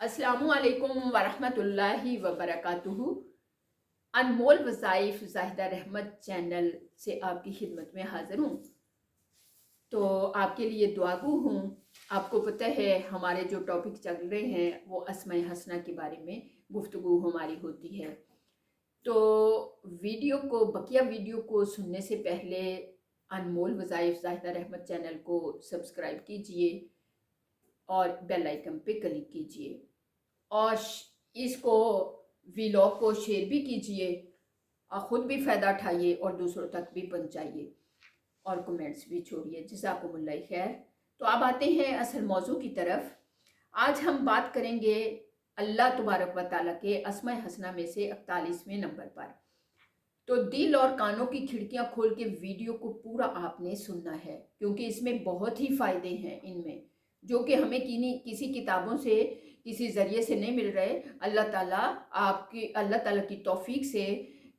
अस्सलामुअलैकुम वरहमतुल्लाहि वबरकातुहू। अनमोल वज़ाइफ ज़ाहिदा रहमत चैनल से आपकी खिदमत में हाज़िर हूँ। तो आपके लिए दुआगू हूँ। आपको पता है हमारे जो टॉपिक चल रहे हैं वो अस्माए हसना के बारे में गुफ्तगू हमारी होती है। तो बकिया वीडियो को सुनने से पहले अनमोल वज़ाइफ ज़ाहिदा रहमत चैनल को सब्सक्राइब कीजिए और बेल आइकन पे क्लिक कीजिए और इसको व्लॉग को शेयर भी कीजिए और ख़ुद भी फ़ायदा उठाइए और दूसरों तक भी पहुंचाइए और कमेंट्स भी छोड़िए। जज़ाकुमुल्लाह खैर। तो अब आते हैं असल मौजू की तरफ। आज हम बात करेंगे अल्लाह तबारक व तआला के अस्माए हसना में से 41वें नंबर पर। तो दिल और कानों की खिड़कियां खोल के वीडियो को पूरा आपने सुनना है, क्योंकि इसमें बहुत ही फ़ायदे हैं इनमें, जो कि हमें किसी किताबों से किसी ज़रिए से नहीं मिल रहे। अल्लाह ताला की तौफीक से,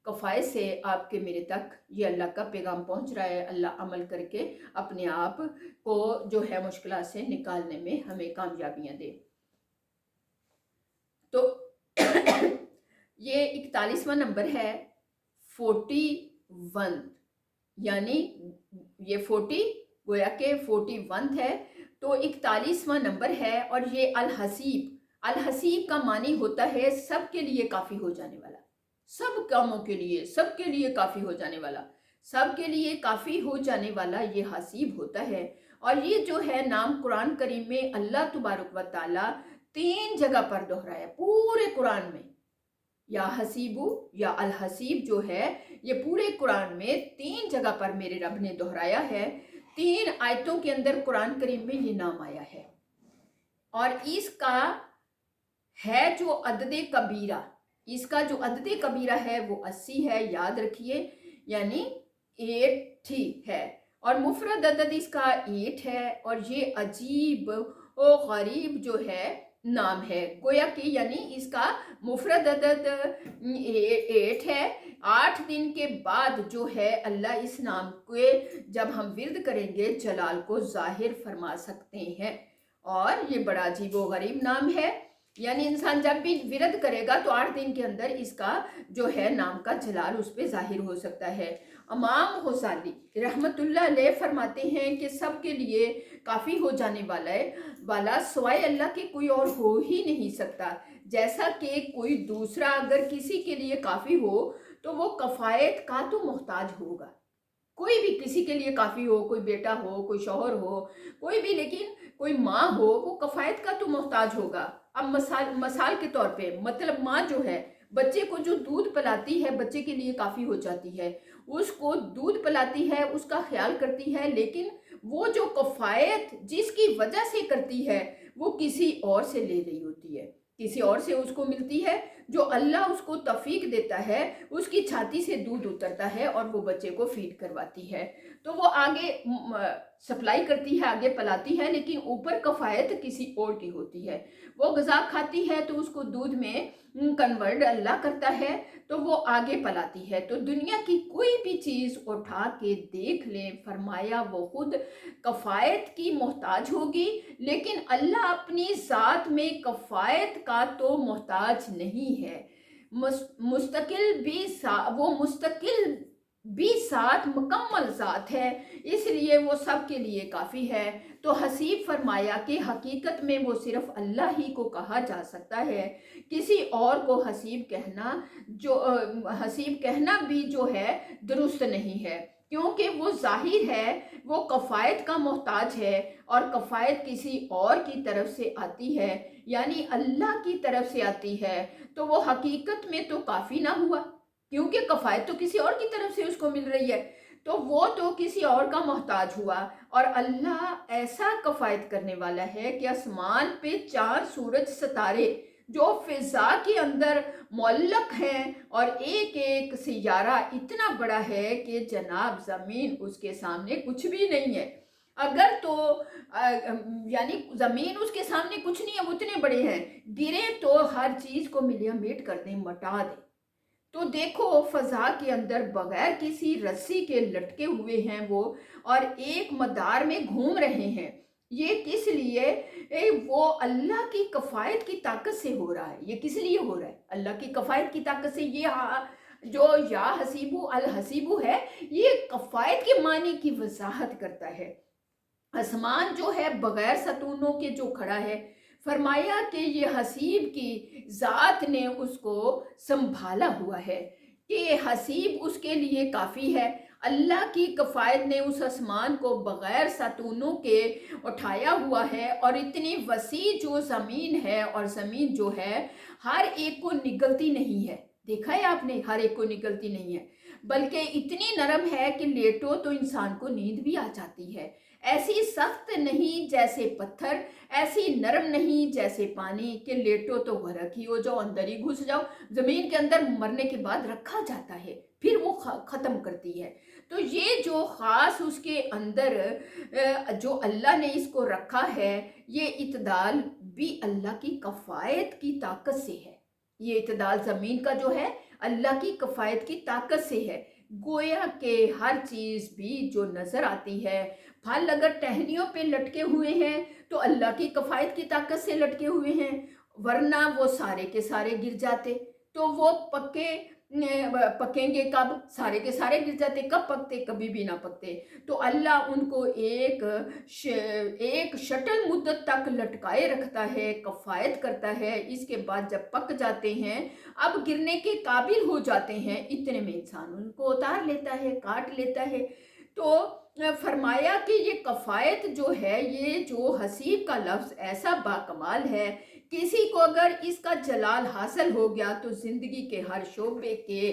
कफ़ायत से आपके मेरे तक ये अल्लाह का पैगाम पहुंच रहा है। अल्लाह अमल करके अपने आप को जो है मुश्किल से निकालने में हमें कामयाबियाँ दे। तो ये 41वां नंबर है, 41, यानी ये 40 गोया के 41 है, तो 41वां नंबर है। और ये अल हसीब का मानी होता है सबके लिए काफ़ी हो जाने वाला, सब कामों के लिए सबके लिए काफ़ी हो जाने वाला, सबके लिए काफ़ी हो जाने वाला ये हसीब होता है। और ये जो है नाम कुरान करीम में अल्लाह तबारक व तआला 3 जगह पर दोहराया पूरे कुरान में। या हसीबू या अल हसीब जो है ये पूरे कुरान में 3 जगह पर मेरे रब ने दोहराया है। 3 आयतों के अंदर कुरान करीम में ये नाम आया है। और इसका जो अदद कबीरा है वो 80 है, याद रखिए, यानी 80 है। और मुफरद अदद इसका 8 है। और ये अजीब और गरीब जो है नाम है, गोया कि यानी इसका मुफरद अदद 8 है। 8 दिन के बाद जो है अल्लाह इस नाम के जब हम विर्द करेंगे जलाल को जाहिर फरमा सकते हैं। और ये बड़ा अजीब व गरीब नाम है, यानी इंसान जब भी विरद करेगा तो 8 दिन के अंदर इसका जो है नाम का जलाल उस पर जाहिर हो सकता है। इमाम गज़ाली रहमतुल्लाह अलैह फरमाते हैं कि सबके लिए काफ़ी हो जाने वाला सिवाय अल्लाह के कोई और हो ही नहीं सकता। जैसा कि कोई दूसरा अगर किसी के लिए काफ़ी हो तो वो कफ़ायत का तो मोहताज होगा। कोई भी किसी के लिए काफ़ी हो, कोई बेटा हो, कोई शौहर हो, कोई भी, लेकिन कोई माँ हो वो कफ़ायत का तो मोहताज होगा। अब मसाल के तौर पे मतलब माँ जो है बच्चे को जो दूध पिलाती है बच्चे के लिए काफ़ी हो जाती है, उसको दूध पिलाती है, उसका ख्याल करती है, लेकिन वो जो कफ़ायत जिसकी वजह से करती है वो किसी और से ले रही होती है, किसी और से उसको मिलती है। जो अल्लाह उसको तौफीक देता है उसकी छाती से दूध उतरता है और वो बच्चे को फीड करवाती है, तो वो आगे सप्लाई करती है, आगे पलाती है, लेकिन ऊपर कफ़ायत किसी और की होती है। वो ग़िज़ा खाती है तो उसको दूध में कन्वर्ट अल्लाह करता है, तो वो आगे पलाती है। तो दुनिया की कोई भी चीज़ उठा के देख लें, फरमाया वो खुद कफ़ायत की मोहताज होगी, लेकिन अल्लाह अपनी ज़ात में कफ़ायत का तो मोहताज नहीं है। वो मुस्तकिल भी साथ मुकम्मल ज़ात है, इसलिए वो सब के लिए काफ़ी है। तो हसीब फरमाया कि हकीकत में वो सिर्फ अल्लाह ही को कहा जा सकता है, किसी और को हसीब कहना भी जो है दुरुस्त नहीं है, क्योंकि वो जाहिर है वो कफ़ायत का मोहताज है और कफ़ायत किसी और की तरफ से आती है, यानी अल्लाह की तरफ से आती है। तो वो हकीकत में तो काफ़ी ना हुआ, क्योंकि कफ़ायत तो किसी और की तरफ से उसको मिल रही है, तो वो तो किसी और का मोहताज हुआ। और अल्लाह ऐसा कफ़ायत करने वाला है कि आसमान पे 4 सूरज सितारे जो फ़िज़ा के अंदर मुअल्लक़ हैं और एक एक सियारा इतना बड़ा है कि जनाब ज़मीन उसके सामने कुछ भी नहीं है। अगर तो यानी ज़मीन उसके सामने कुछ नहीं है, वो इतने बड़े हैं, गिरे तो हर चीज़ को मिलिया-मेट कर दें, मटा दें। तो देखो फ़ज़ा के अंदर बगैर किसी रस्सी के लटके हुए हैं वो, और एक मदार में घूम रहे हैं। ये किस लिए? वो अल्लाह की कफ़ायत की ताकत से हो रहा है। ये किस लिए हो रहा है? अल्लाह की कफ़ायत की ताकत से। ये जो या हसीबु अल हसीबु है, ये कफ़ायत के मानी की वजाहत करता है। आसमान जो है बगैर सतूनों के जो खड़ा है, फरमाया कि ये हसीब की ज़ात ने उसको संभाला हुआ है, कि हसीब उसके लिए काफ़ी है। अल्लाह की कफ़ायत ने उस आसमान को बगैर सतूनों के उठाया हुआ है, और इतनी वसी जो ज़मीन है, और ज़मीन जो है हर एक को निगलती नहीं है। देखा है आपने, हर एक को निगलती नहीं है, बल्कि इतनी नरम है कि लेटो तो इंसान को नींद भी आ जाती है। ऐसी सख्त नहीं जैसे पत्थर, ऐसी नरम नहीं जैसे पानी, कि लेटो तो गरक ही हो जाओ, अंदर ही घुस जाओ। जमीन के अंदर मरने के बाद रखा जाता है, फिर वो खत्म करती है। तो ये जो खास उसके अंदर जो अल्लाह ने इसको रखा है, ये इतदाल भी अल्लाह की कफ़ायत की ताकत से है। ये इतदाल ज़मीन का जो है अल्लाह की कफ़ायत की ताकत से है। गोया के हर चीज़ भी जो नज़र आती है, फल अगर टहनियों पे लटके हुए हैं तो अल्लाह की कफ़ायत की ताकत से लटके हुए हैं, वरना वो सारे के सारे गिर जाते। तो वो पकेंगे कब? सारे के सारे गिर जाते। कब पकते? कभी भी ना पकते। तो अल्लाह उनको एक शटल मुद्दत तक लटकाए रखता है, कफ़ायत करता है। इसके बाद जब पक जाते हैं, अब गिरने के काबिल हो जाते हैं, इतने में इंसान उनको उतार लेता है, काट लेता है। तो फरमाया कि ये कफ़ायत जो है, ये जो हसीब का लफ्ज़ ऐसा बाकमाल है, किसी को अगर इसका जलाल हासिल हो गया तो ज़िंदगी के हर शोबे के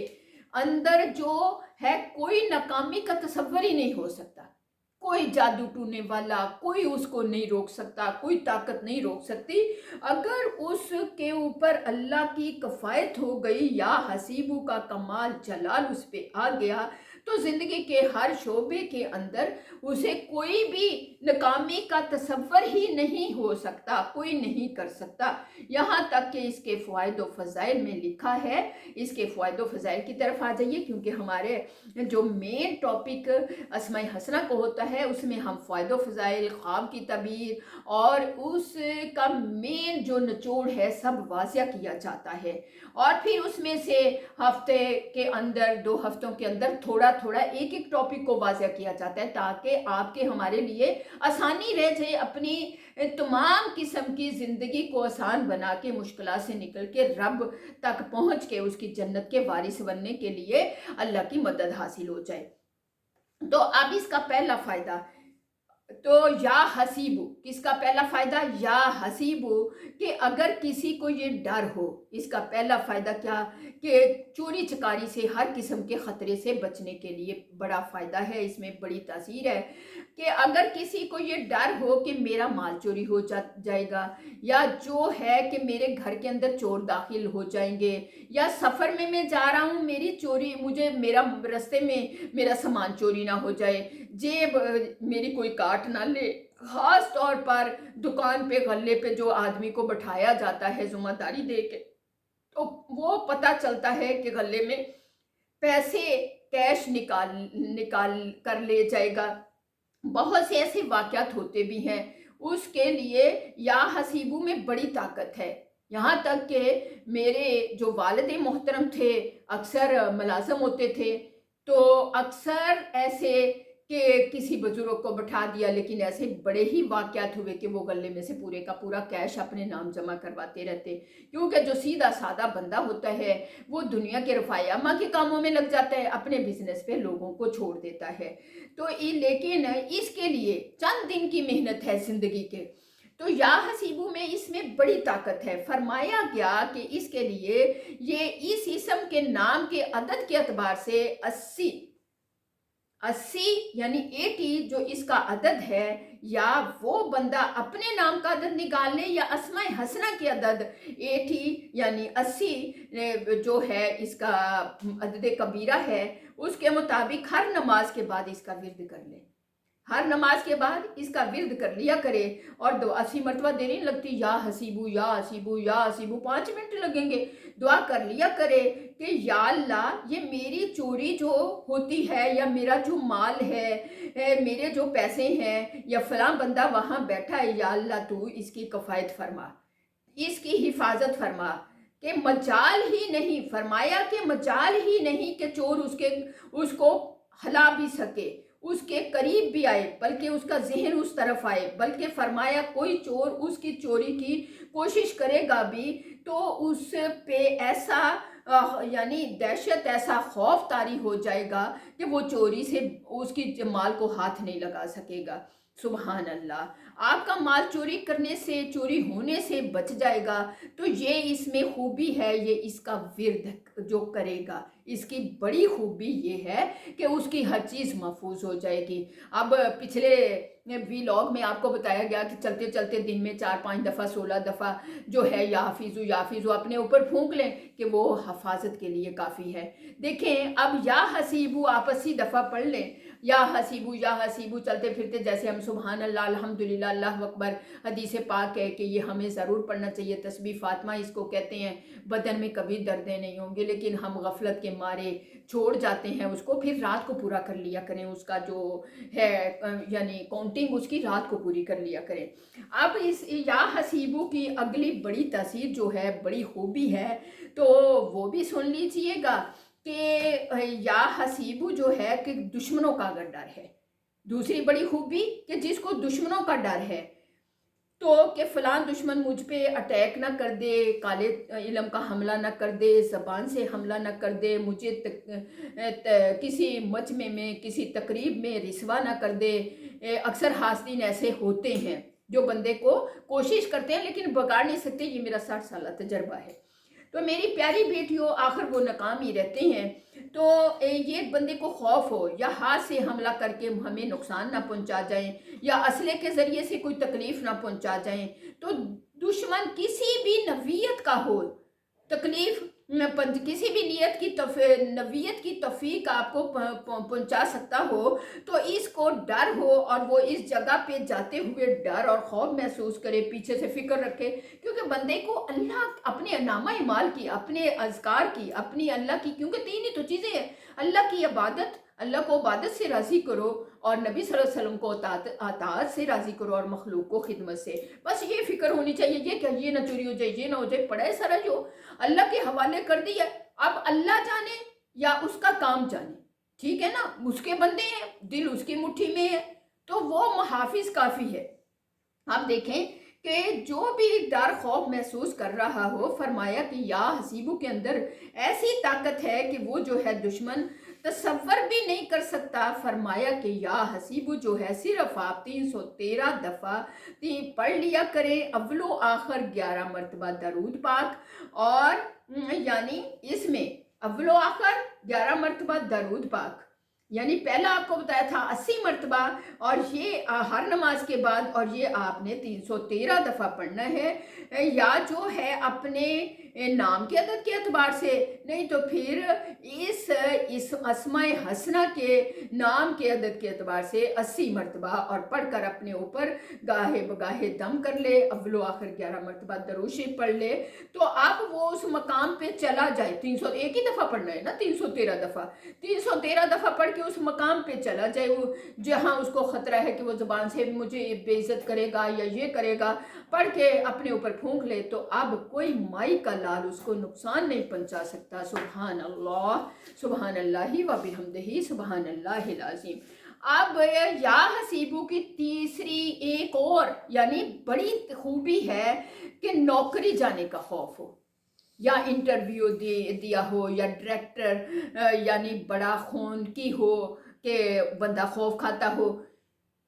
अंदर जो है, कोई नाकामी का तसव्वुर ही नहीं हो सकता। कोई जादू टूने वाला कोई उसको नहीं रोक सकता, कोई ताकत नहीं रोक सकती। अगर उसके ऊपर अल्लाह की कफ़ायत हो गई, या हसीबू का कमाल जलाल उस पे आ गया, तो ज़िंदगी के हर शोबे के अंदर उसे कोई भी नाकामी का तसव्वुर ही नहीं हो सकता, कोई नहीं कर सकता। यहाँ तक कि इसके फ़वाइद व फ़ज़ाइल में लिखा है। इसके फ़वाइद व फ़ज़ाइल की तरफ आ जाइए, क्योंकि हमारे जो मेन टॉपिक अस्माए हसना को होता है, उसमें हम फ़वाइद व फ़ज़ाइल, ख्वाब की तबीर और उसका मेन जो निचोड़ है, सब वाज़िया किया जाता है। और फिर उसमें से हफ्ते के अंदर, 2 हफ्तों के अंदर थोड़ा-थोड़ा एक-एक टॉपिक को वाज़िया किया जाता है, ताकि आपके हमारे लिए आसानी रह जाए अपनी तमाम किस्म की ज़िंदगी को आसान बना के, मुश्किलात से निकल के रब तक पहुँच के उसकी जन्नत के वारिस बनने के लिए अल्लाह की मदद हासिल हो जाए। तो अब इसका पहला फ़ायदा, तो या हसीबू, किसका पहला फायदा? या हसीबू, कि अगर किसी को ये डर हो, इसका पहला फायदा क्या? कि चोरी चकारी से, हर किस्म के ख़तरे से बचने के लिए बड़ा फ़ायदा है, इसमें बड़ी तासीर है। कि अगर किसी को ये डर हो कि मेरा माल चोरी हो जाएगा, या जो है कि मेरे घर के अंदर चोर दाखिल हो जाएंगे, या सफ़र में मैं जा रहा हूँ, मेरी चोरी, मुझे मेरा रास्ते में मेरा सामान चोरी ना हो जाए, जेब मेरी कोई काट ना ले। खास तौर पर दुकान पे, गल्ले पे जो आदमी को बैठाया जाता है ज़िम्मेदारी दे के, तो वो पता चलता है कि गल्ले में पैसे, कैश निकाल निकाल कर ले जाएगा। बहुत से ऐसे वाक़यात होते भी हैं। उसके लिए या हसीबू में बड़ी ताकत है। यहाँ तक कि मेरे जो वालिद मोहतरम थे, अक्सर मुलाज़िम होते थे, तो अक्सर ऐसे कि किसी बुज़ुर्ग को बैठा दिया, लेकिन ऐसे बड़े ही वाक़यात हुए कि वो गले में से पूरे का पूरा कैश अपने नाम जमा करवाते रहते। क्योंकि जो सीधा-सादा बंदा होता है, वो दुनिया के रफ़ायामा के कामों में लग जाता है, अपने बिज़नेस पे लोगों को छोड़ देता है। तो लेकिन इसके लिए चंद दिन की मेहनत है ज़िंदगी के। तो या हसीबू में इसमें बड़ी ताकत है। फरमाया गया कि इसके लिए, ये इस इसम के नाम के अदद के एतबार से 80 यानी 80 जो इसका अदद है, या वो बंदा अपने नाम का अदद निकाल ले, या अस्माए हसना की अदद 80 यानी 80 जो है इसका अदद कबीरा है, उसके मुताबिक हर नमाज के बाद इसका विर्द कर ले। ہر نماز کے بعد اس کا ورد کر لیا کرے، اور 80 مرتبہ دیر نہیں لگتی، یا حسیبو یا حسیبو یا حسیبو، 5 منٹ لگیں گے، دعا کر لیا کرے کہ یا اللہ یہ میری چوری جو ہوتی ہے یا میرا جو مال ہے، میرے جو پیسے ہیں، یا فلاں بندہ وہاں بیٹھا ہے، یا اللہ تو اس کی کفایت فرما، اس کی حفاظت فرما، کہ مجال ہی نہیں، فرمایا کہ مجال ہی نہیں کہ چور اس کو ہلا بھی سکے، اس کے قریب بھی آئے، بلکہ اس کا ذہن اس طرف آئے، بلکہ فرمایا کوئی چور اس کی چوری کی کوشش کرے گا بھی تو اس پہ ایسا یعنی دہشت، ایسا خوف طاری ہو جائے گا کہ وہ چوری سے اس کی مال کو ہاتھ نہیں لگا سکے گا۔ سبحان اللہ، آپ کا مال چوری کرنے سے، چوری ہونے سے بچ جائے گا، تو یہ اس میں خوبی ہے، یہ اس کا ورد جو کرے گا، اس کی بڑی خوبی یہ ہے کہ اس کی ہر چیز محفوظ ہو جائے گی۔ اب پچھلے ویلاگ میں آپ کو بتایا گیا کہ چلتے چلتے دن میں 4-5 دفعہ 16 دفعہ جو ہے یا حفیظو اپنے اوپر پھونک لیں کہ وہ حفاظت کے لیے کافی ہے۔ دیکھیں اب یا حسیبو آپ 80 دفعہ پڑھ لیں، یا حسیبو چلتے پھرتے، جیسے ہم سبحان اللہ، الحمدللہ، اللہ اکبر، حدیث پاک ہے کہ یہ ہمیں ضرور پڑھنا چاہیے، تسبیح فاطمہ اس کو کہتے ہیں، بدن میں کبھی دردیں نہیں ہوں گے، لیکن ہم غفلت کے مارے چھوڑ جاتے ہیں اس کو، پھر رات کو پورا کر لیا کریں، اس کا جو ہے یعنی کاؤنٹنگ اس کی رات کو پوری کر لیا کریں۔ اب اس یا حسیبو کی اگلی بڑی تاثیر جو ہے، بڑی خوبی ہے، تو وہ بھی سن لیجئے گا کہ یا حسیبو جو ہے کہ دشمنوں کا اگر ڈر ہے، دوسری بڑی خوبی کہ جس کو دشمنوں کا ڈر ہے، تو کہ فلاں دشمن مجھ پہ اٹیک نہ کر دے، کالے علم کا حملہ نہ کر دے، زبان سے حملہ نہ کر دے، مجھے کسی مجمع میں، کسی تقریب میں رسوا نہ کر دے۔ اکثر حاسدین ایسے ہوتے ہیں جو بندے کو کوشش کرتے ہیں لیکن بگاڑ نہیں سکتے، یہ میرا 60 سالہ تجربہ ہے۔ تو میری پیاری بیٹیوں، آخر وہ ناکام ہی رہتے ہیں۔ تو یہ بندے کو خوف ہو یا ہاتھ سے حملہ کر کے ہمیں نقصان نہ پہنچا جائیں، یا اسلحے کے ذریعے سے کوئی تکلیف نہ پہنچا جائیں، تو دشمن کسی بھی نوعیت کا ہو، تکلیف کسی بھی نوعیت کی توفیق آپ کو پہنچا سکتا ہو، تو اس کو ڈر ہو اور وہ اس جگہ پہ جاتے ہوئے ڈر اور خوف محسوس کرے، پیچھے سے فکر رکھے، کیونکہ بندے کو اللہ اپنے نامہ اعمال کی، اپنے اذکار کی، اپنی اللہ کی، کیونکہ 3 ہی تو چیزیں ہیں، اللہ کی عبادت، اللہ کو عبادت سے راضی کرو، اور نبی صلی اللہ علیہ وسلم کو اطاعت سے راضی کرو، اور مخلوق کو خدمت سے، بس یہ فکر ہونی چاہیے، یہ کہ یہ نہ چوری ہو جائے، یہ نہ ہو جائے، پڑا ہے سارا جو اللہ کے حوالے کر دیا، اب اللہ جانے یا اس کا کام جانے، ٹھیک ہے نا، اس کے بندے ہیں، دل اس کی مٹھی میں ہے، تو وہ محافظ کافی ہے۔ آپ دیکھیں کہ جو بھی ڈر خوف محسوس کر رہا ہو، فرمایا کہ یا حسیبو کے اندر ایسی طاقت ہے کہ وہ جو ہے دشمن تصور بھی نہیں کر سکتا۔ فرمایا کہ یا حسیبو جو ہے صرف آپ 313 دفعہ پڑھ لیا کریں، اول و آخر 11 مرتبہ درود پاک، اور یعنی اس میں اول و آخر 11 مرتبہ درود پاک، یعنی پہلا آپ کو بتایا تھا 80 مرتبہ، اور یہ ہر نماز کے بعد، اور یہ آپ نے 313 دفعہ پڑھنا ہے، یا جو ہے اپنے نام کے عدد کے اعتبار سے، نہیں تو پھر اس اسماء حسنہ کے نام کے عدد کے اعتبار سے 80 مرتبہ، اور پڑھ کر اپنے اوپر گاہے بگاہے دم کر لے، اول و آخر 11 مرتبہ درود شریف پڑھ لے، تو اب وہ اس مقام پہ چلا جائے، 300 ایک ہی دفعہ پڑھنا ہے نا، 313 دفعہ پڑھ کے اس مقام پہ چلا جائے، وہ جہاں اس کو خطرہ ہے کہ وہ زبان سے مجھے بے عزت کرے گا یا یہ کرے گا، پڑھ کے اپنے اوپر پھونک لے، تو اب کوئی مائی کا لال اس کو نقصان نہیں پہنچا سکتا۔ سبحان اللہ و بحمدہ، سبحان اللہ العظیم۔ اب یا حسیبو کی تیسری ایک اور یعنی بڑی خوبی ہے کہ نوکری جانے کا خوف ہو، یا انٹرویو دیا ہو، یا ڈائریکٹر یعنی بڑا خون کی ہو کہ بندہ خوف کھاتا ہو،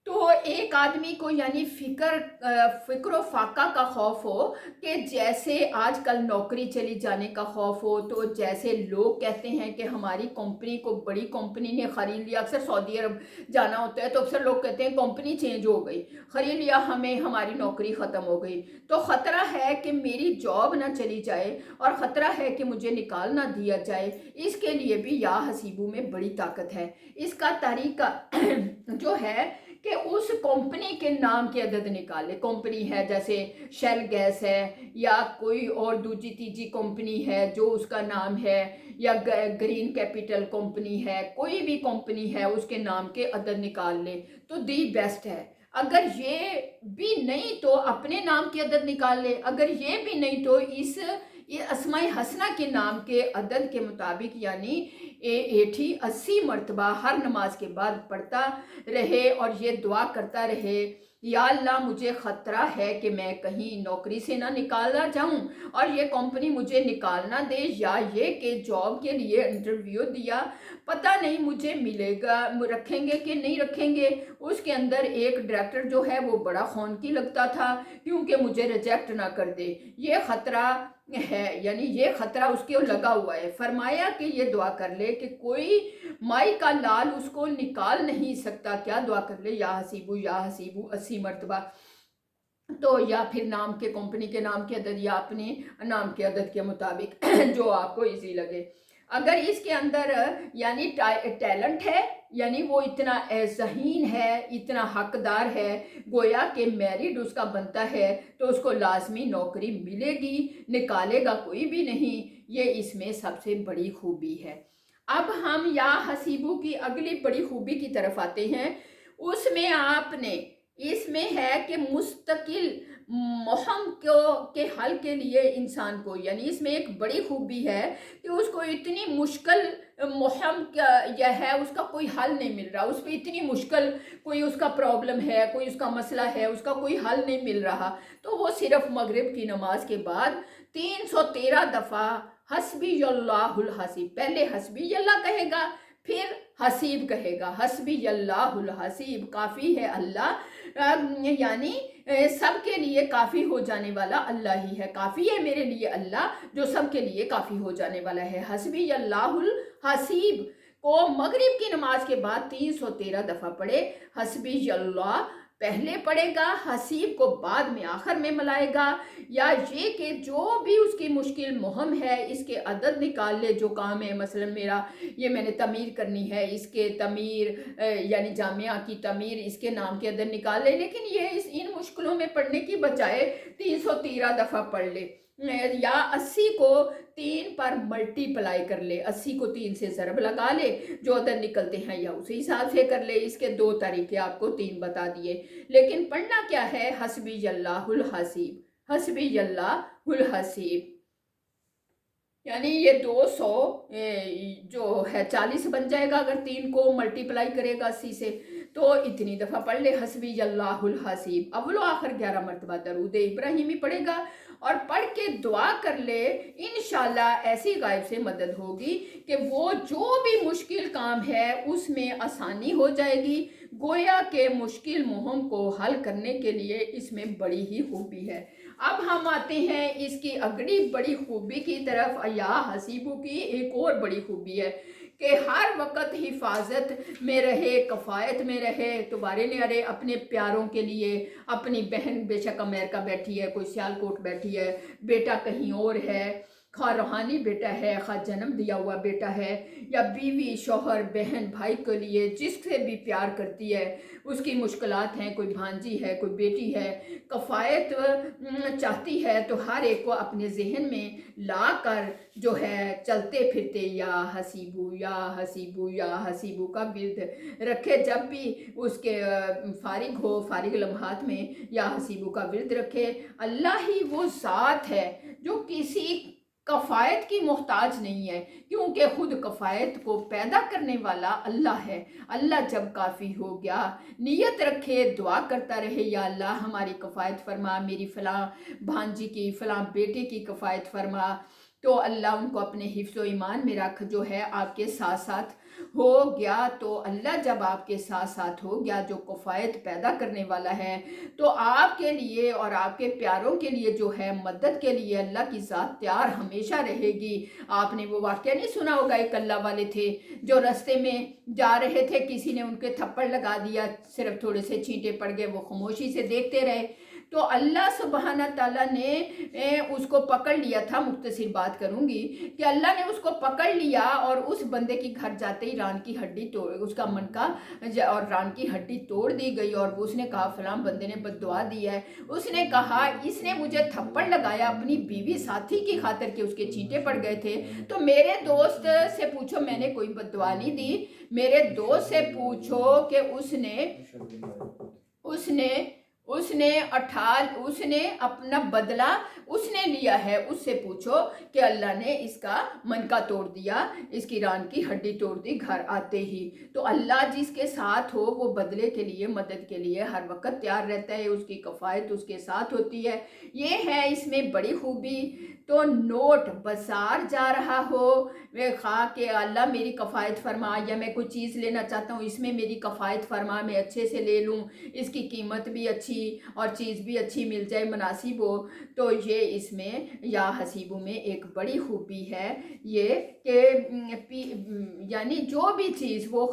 تو ایک آدمی کو یعنی فکر و فاقہ کا خوف ہو، کہ جیسے آج کل نوکری چلی جانے کا خوف ہو، تو جیسے لوگ کہتے ہیں کہ ہماری کمپنی کو بڑی کمپنی نے خرید لیا، اکثر سعودی عرب جانا ہوتا ہے تو اکثر لوگ کہتے ہیں کمپنی چینج ہو گئی، خرید لیا ہمیں، ہماری نوکری ختم ہو گئی، تو خطرہ ہے کہ میری جاب نہ چلی جائے، اور خطرہ ہے کہ مجھے نکال نہ دیا جائے، اس کے لیے بھی یا حسیبو میں بڑی طاقت ہے۔ اس کا طریقہ جو ہے कि उस कंपनी के नाम की अदद निकाले। कंपनी है जैसे शेल गैस है या कोई और दूसरी तीसरी कंपनी है जो उसका नाम है, या ग्रीन कैपिटल कंपनी है, कोई भी कंपनी है उसके नाम के अदद निकाल ले तो दी बेस्ट है। अगर ये भी नहीं तो अपने नाम की अदद निकाल ले, अगर ये भी नहीं तो ये अस्माए हसना के नाम के अदद के मुताबिक यानी 80 मरतबा हर नमाज के बाद पढ़ता रहे और ये दुआ करता रहे, या अल्लाह मुझे ख़तरा है कि मैं कहीं नौकरी से ना निकाला जाऊं और ये कंपनी मुझे निकालना दे, या ये कि जॉब के लिए इंटरव्यू दिया, पता नहीं मुझे मिलेगा, रखेंगे कि नहीं रखेंगे। उसके अंदर एक डायरेक्टर जो है वो बड़ा खौनकी लगता था क्योंकि मुझे रिजेक्ट ना कर दे, ये ख़तरा है, यानी ये ख़तरा उसके लगा हुआ है। फरमाया कि ये दुआ कर ले कि कोई माई का लाल उसको निकाल नहीं सकता। क्या दुआ कर ले? या हसीबू 80 मरतबा। तो या फिर नाम के कंपनी के नाम के अदद या अपने नाम के अदद के मुताबिक जो आपको इजी लगे। अगर इसके अंदर यानी टैलेंट है, यानी वो इतना ज़हीन है, इतना हकदार है, गोया कि मेरिट उसका बनता है, तो उसको लाजमी नौकरी मिलेगी, निकालेगा कोई भी नहीं। ये इसमें सबसे बड़ी खूबी है। अब हम या हसीबू की अगली बड़ी खूबी की तरफ आते हैं। उसमें आपने इसमें है कि मुस्तकिल मुहम के हल के लिए इंसान को, यानी इसमें एक बड़ी खूबी है कि उसको इतनी मुश्किल मुहम यह है, उसका कोई हल नहीं मिल रहा, उस पर इतनी मुश्किल कोई उसका प्रॉब्लम है, कोई उसका मसला है, उसका कोई हल नहीं मिल रहा, तो वो सिर्फ मगरिब की नमाज के बाद 313 दफ़ा हस्बी अल्लाहुल हसीब, पहले हस्बी अल्लाह कहेगा फिर हसीब कहेगा। हस्बी अल्लाहुल हसीब, काफ़ी है अल्लाह, यानी सब के लिए काफ़ी हो जाने वाला अल्लाह ही है। काफ़ी है मेरे लिए अल्लाह जो सब के लिए काफ़ी हो जाने वाला है। हस्बी अल्लाहुल हसीब को मगरिब की नमाज के बाद 313 दफ़ा पढ़े। हस्बी अल्लाह पहले पढ़ेगा, हसीब को बाद में आखिर में मिलाएगा, या ये कि जो भी उसकी मुश्किल मुहम है इसके अदद निकाल ले। जो काम है मसलन मेरा ये मैंने तमीर करनी है, इसके तमीर यानी जामिया की तमीर, इसके नाम के अदद निकाल ले, लेकिन ये इन मुश्किलों में पढ़ने की बजाय 313 दफ़ा पढ़ ले, या 80 को 3 पर मल्टीप्लाई कर ले, 80 को 3 से ज़रब लगा ले, जो अदद निकलते हैं या उसी हिसाब से कर ले। इसके 2 तरीके आपको 3 बता दिए, लेकिन पढ़ना क्या है? हस्बी अल्लाहुल हसीब, हस्बी अल्लाहुल हसीब, यानी ये 200 जो है 40 बन जाएगा अगर 3 को मल्टीप्लाई करेगा 80 से, तो इतनी दफ़ा पढ़ ले हस्बी अल्लाहुल हसीब। अव्वलो आखिर 11 मरतबा दरूद इब्राहिमी पढ़ेगा और पढ़ के दुआ कर ले, इंशाल्लाह ऐसी गायब से मदद होगी कि वो जो भी मुश्किल काम है उसमें आसानी हो जाएगी। गोया के मुश्किल मुहम को हल करने के लिए इसमें बड़ी ही खूबी है। अब हम आते हैं इसकी अगली बड़ी खूबी की तरफ। या हसीबू की एक और बड़ी खूबी है कि हर वक्त हिफाजत में रहे, कफ़ायत में रहे। तुम्हारे ने अरे अपने प्यारों के लिए, अपनी बहन बेशक अमेरिका बैठी है, कोई सियालकोट बैठी है, बेटा कहीं और है, खा रूहानी बेटा है, खा जन्म दिया हुआ बेटा है, या बीवी शौहर बहन भाई के लिए जिससे भी प्यार करती है उसकी मुश्किलात हैं, कोई भांजी है, कोई बेटी है, कफ़ायत चाहती है, तो हर एक को अपने जहन में ला कर जो है चलते फिरते या हसीबू या हसीबू या हसीबू का विर्द रखे। जब भी उसके फारिग हो, फारिग लम्हात में या हसीबू का विर्द रखे। अल्लाह ही वो ज़ात है जो किसी कफ़ायत की मोहताज नहीं है, क्योंकि खुद कफ़ायत को पैदा करने वाला अल्लाह है। अल्लाह जब काफ़ी हो गया, नियत रखे, दुआ करता रहे, या अल्लाह हमारी कफ़ायत फरमा, मेरी फ़लाँ भांजी की, फ़लाँ बेटे की कफ़ायत फरमा, तो अल्लाह उनको अपने हिफ्ज़ व ईमान में रख, जो है आपके साथ साथ हो गया। तो अल्लाह जब आपके साथ साथ हो गया, जो कफ़ायत पैदा करने वाला है, तो आपके लिए और आपके प्यारों के लिए जो है मदद के लिए अल्लाह की ज़ात तैयार हमेशा रहेगी। आपने वो वाक़या नहीं सुना होगा, एक अल्लाह वाले थे जो रास्ते में जा रहे थे, किसी ने उनके थप्पड़ लगा दिया, सिर्फ थोड़े से छींटे पड़ गए, वो खामोशी से देखते रहे, तो अल्लाह सुब्हाना ताला ने उसको पकड़ लिया था। मुख्तसर बात करूंगी कि अल्लाह ने उसको पकड़ लिया और उस बंदे के घर जाते ही रान की हड्डी तोड़, उसका मन का और रान की हड्डी तोड़ दी गई। और वो उसने कहा फलां बंदे ने बद्दुआ दी है। उसने कहा इसने मुझे थप्पड़ लगाया अपनी बीवी साथी की खातिर के उसके चींटे पड़ गए थे। तो मेरे दोस्त से पूछो, मैंने कोई बद्दुआ नहीं दी। मेरे दोस्त से पूछो कि उसने उसने अपना बदला उसने लिया है। उससे पूछो कि अल्लाह ने इसका मनका तोड़ दिया, इसकी रान की हड्डी तोड़ दी घर आते ही। तो अल्लाह जिसके साथ हो वो बदले के लिए, मदद के लिए हर वक्त तैयार रहता है, उसकी कफ़ायत उसके साथ होती है। ये है इसमें बड़ी खूबी। तो नोट बाजार जा रहा हो, वे खा के अल्लाह मेरी कफ़ायत फरमा, या मैं कोई चीज़ लेना चाहता हूँ इसमें मेरी कफ़ायत फरमा, मैं अच्छे से ले लूँ, इसकी कीमत भी अच्छी और चीज़ भी अच्छी मिल जाए, मुनासिब हो। तो ये इसमें या हसीबू में एक बड़ी खूबी है ये कि यानी जो भी चीज़ वो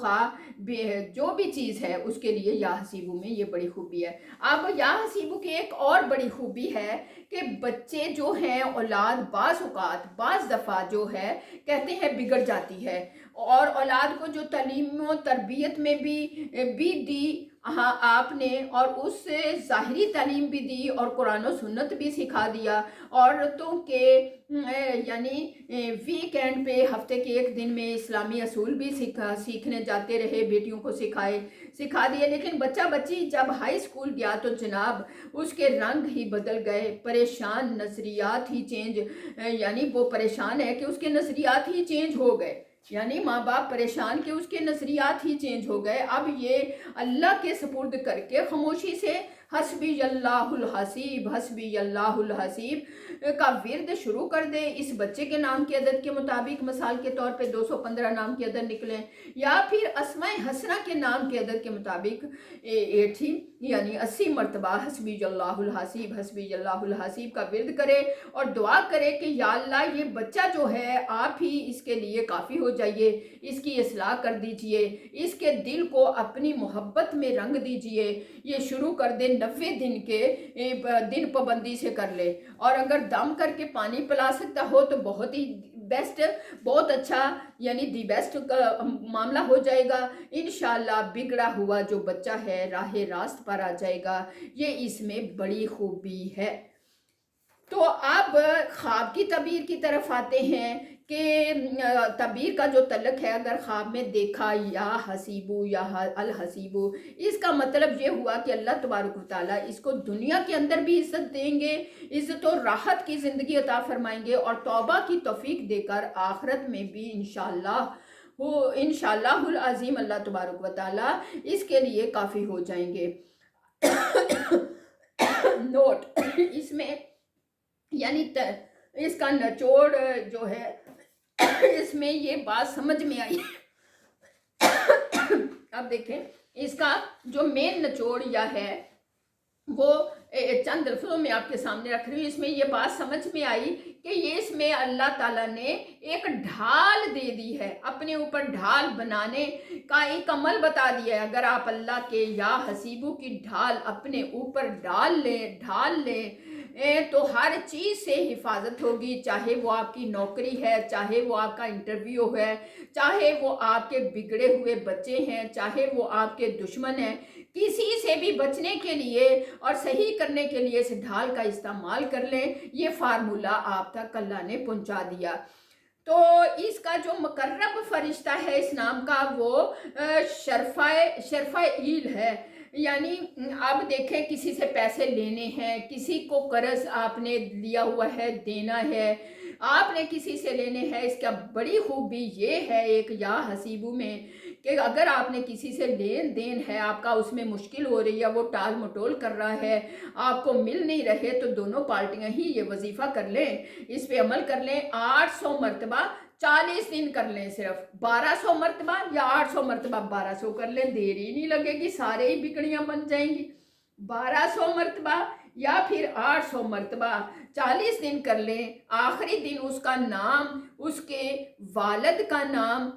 जो भी चीज़ है उसके लिए या हसीबू में ये बड़ी खूबी है। अब या हसीबू की एक और बड़ी खूबी है कि बच्चे जो हैं औलाद बाज़ दफ़ा जो है कहते हैं बिगड़ जाती है, और औलाद को जो तालीम व तरबियत में भी दी हाँ आपने, और उससे ज़ाहिरी तालीम भी दी और कुरान और सुन्नत भी सिखा दिया। औरतों के यानी वीकेंड पे हफ्ते के एक दिन में इस्लामी असूल भी सीखने जाते रहे, बेटियों को सिखा दिए। लेकिन बच्चा बच्ची जब हाई स्कूल गया तो जनाब उसके रंग ही बदल गए, परेशान, नज़रियात ही चेंज, यानी वो परेशान है कि उसके नज़रियात ही चेंज हो गए, यानी माँ बाप परेशान कि उसके नज़रियात ही चेंज हो गए। अब ये अल्लाह के सपुर्द करके खामोशी से हस्बी अल्लाहुल हसीब, हस्बी अल्लाहुल हसीब का विर्द शुरू कर दे। इस बच्चे के नाम की अदद के मुताबिक मिसाल के तौर पे 215 नाम की अदद निकले, या फिर अस्माए हसना के नाम की अदद के मुताबिक 80 यानी 80 मरतबा हस्बी अल्लाहुल हसीब, हस्बी अल्लाहुल हसीब का विर्द करे और दुआ करे कि या अल्लाह ये बच्चा जो है आप ही इसके लिए काफ़ी हो जाइए, इसकी इस्लाह कर दीजिए, इसके दिल को अपनी मोहब्बत में रंग दीजिए। ये शुरू कर दे 90 दिन के दिन पाबंदी से कर ले, और अगर दम करके पानी पिला सकता हो तो बहुत ही बेस्ट, बहुत अच्छा, यानी दी बेस्ट मामला हो जाएगा। इंशाल्लाह बिगड़ा हुआ जो बच्चा है राह रास्त पर आ जाएगा। ये इसमें बड़ी खूबी है। तो अब ख्वाब की तबीर की तरफ आते हैं कि तबीर का जो तलक है, अगर ख्वाब में देखा या हसीबू या अल हसीबू, इसका मतलब ये हुआ कि अल्लाह तबारक व तआला इसको दुनिया के अंदर भी इज्जत देंगे, इज्जत और राहत की ज़िंदगी अता फरमाएंगे, और तौबा की तौफीक देकर आखिरत में भी इंशाअल्लाहुल अज़ीम अल्लाह तबारक व तआला इसके लिए काफ़ी हो जाएंगे। नोट इसमें यानी इसका निचोड़ जो है इसमें ये बात समझ में आई। अब देखें इसका जो मेन निचोड़ या है वो चंद लफ्ज़ों में आपके सामने रख रही हूँ। इसमें ये बात समझ में आई कि ये इसमें अल्लाह ताला ने एक ढाल दे दी है, अपने ऊपर ढाल बनाने का एक अमल बता दिया है। अगर आप अल्लाह के या हसीबू की ढाल अपने ऊपर ढाल लें तो हर चीज़ से हिफाजत होगी, चाहे वो आपकी नौकरी है, चाहे वो आपका इंटरव्यू है, चाहे वो आपके बिगड़े हुए बच्चे हैं, चाहे वो आपके दुश्मन हैं। किसी से भी बचने के लिए और सही करने के लिए इस ढाल का इस्तेमाल कर लें। ये फार्मूला आप तक अल्लाह ने पहुंचा दिया। तो इसका जो मुकर्रब फरिश्ता है इस नाम का वो शरफ़ाइल है। यानी अब देखें किसी से पैसे लेने हैं, किसी को कर्ज आपने लिया हुआ है देना है, आपने किसी से लेने हैं, इसका बड़ी खूबी ये है एक या हसीबू में कि अगर आपने किसी से लेन देन है, आपका उसमें मुश्किल हो रही है, वो टाल मटोल कर रहा है, आपको मिल नहीं रहे, तो दोनों पार्टियां ही ये वजीफ़ा कर लें, इस पे अमल कर लें। 800 मरतबा 40 दिन कर लें, सिर्फ 1200 मरतबा या 800 मरतबा 1200 कर लें, देर ही नहीं लगेगी, सारे ही बिगड़ियाँ बन जाएंगी। 1200 मरतबा या फिर 800 मरतबा 40 दिन कर लें। आखिरी दिन उसका नाम, उसके वालिद का नाम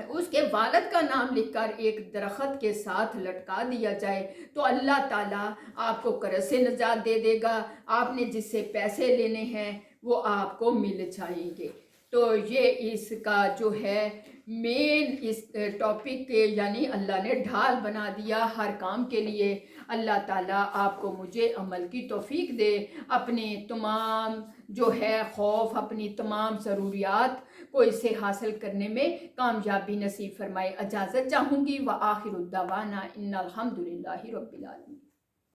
اس کے والد کا نام لکھ کر ایک درخت کے ساتھ لٹکا دیا جائے تو اللہ تعالیٰ آپ کو قرض سے نجات دے دے گا، آپ نے جس سے پیسے لینے ہیں وہ آپ کو مل جائیں گے۔ تو یہ اس کا جو ہے مین اس ٹاپک کے، یعنی اللہ نے ڈھال بنا دیا ہر کام کے لیے۔ اللہ تعالیٰ آپ کو مجھے عمل کی توفیق دے، اپنے تمام جو ہے خوف، اپنی تمام ضروریات کو اسے حاصل کرنے میں کامیابی نصیب فرمائے۔ اجازت چاہوں گی، وآخر الدعوانا ان الحمدللہ رب العالمین۔